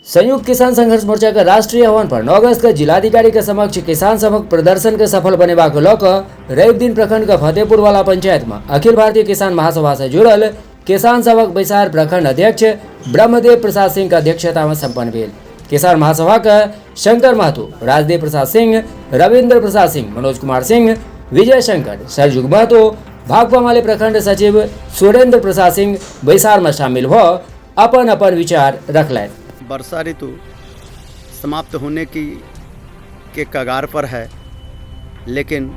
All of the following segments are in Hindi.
संयुक्त किसान संघर्ष मोर्चा का राष्ट्रीय आह्वान पर 9 अगस्त का जिलाधिकारी के समक्ष किसान समक्ष प्रदर्शन के सफल बनेवा को लेकर रवि दिन प्रखंड का फतेहपुर वाला पंचायत में अखिल भारतीय किसान महासभा से जुड़ल किसान सभा बैसार प्रखंड अध्यक्ष ब्रह्मदेव प्रसाद सिंह का अध्यक्षता में संपन्न भेल। किसान महासभा का शंकर महतो, राजदेव प्रसाद सिंह, रविंद्र प्रसाद सिंह, मनोज कुमार सिंह, विजय शंकर, सरजुग महतो, भाकपा माले प्रखंड सचिव सुरेंद्र प्रसाद सिंह बैसार में शामिल हो अपन अपन विचार रखल। वर्षा ऋतु समाप्त होने के कगार पर है, लेकिन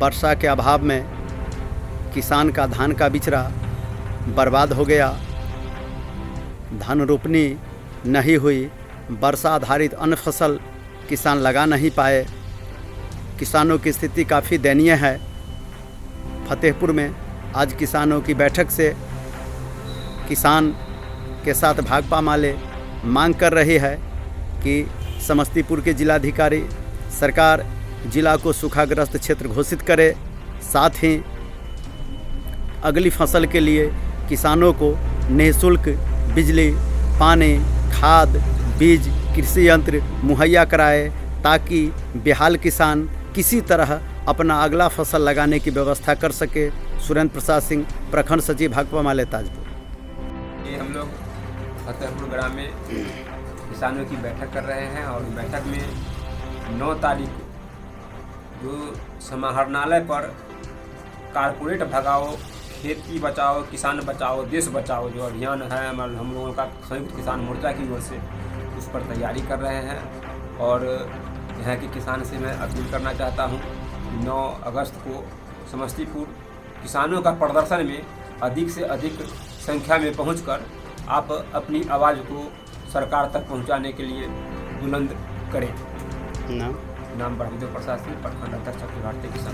वर्षा के अभाव में किसान का धान का बिचड़ा बर्बाद हो गया, धान रोपनी नहीं हुई, वर्षा आधारित अन्य फसल किसान लगा नहीं पाए। किसानों की स्थिति काफ़ी दयनीय है। फतेहपुर में आज किसानों की बैठक से किसान के साथ भाकपा माले मांग कर रही है कि समस्तीपुर के जिलाधिकारी सरकार जिला को सूखाग्रस्त क्षेत्र घोषित करे, साथ ही अगली फसल के लिए किसानों को निःशुल्क बिजली, पानी, खाद, बीज, कृषि यंत्र मुहैया कराए, ताकि बेहाल किसान किसी तरह अपना अगला फसल लगाने की व्यवस्था कर सके। सुरेंद्र प्रसाद सिंह, प्रखंड सचिव भाकपा माले ताजपुर। ये हम लोग फतेहपुर ग्राम में किसानों की बैठक कर रहे हैं और बैठक में 9 तारीख को जो समाहरणालय पर कारपोरेट भगाओ, खेती बचाओ, किसान बचाओ, देश बचाओ जो अभियान है हम लोगों का संयुक्त किसान मोर्चा की ओर से, उस पर तैयारी कर रहे हैं। और यहाँ के किसान से मैं अपील करना चाहता हूँ 9 अगस्त को समस्तीपुर किसानों का प्रदर्शन में अधिक से अधिक संख्या में पहुंचकर आप अपनी आवाज़ को सरकार तक पहुंचाने के लिए बुलंद करें। नाम ब्रह्मदेव प्रसाद सिंह, प्रखंड अध्यक्ष अखिल भारतीय किसान।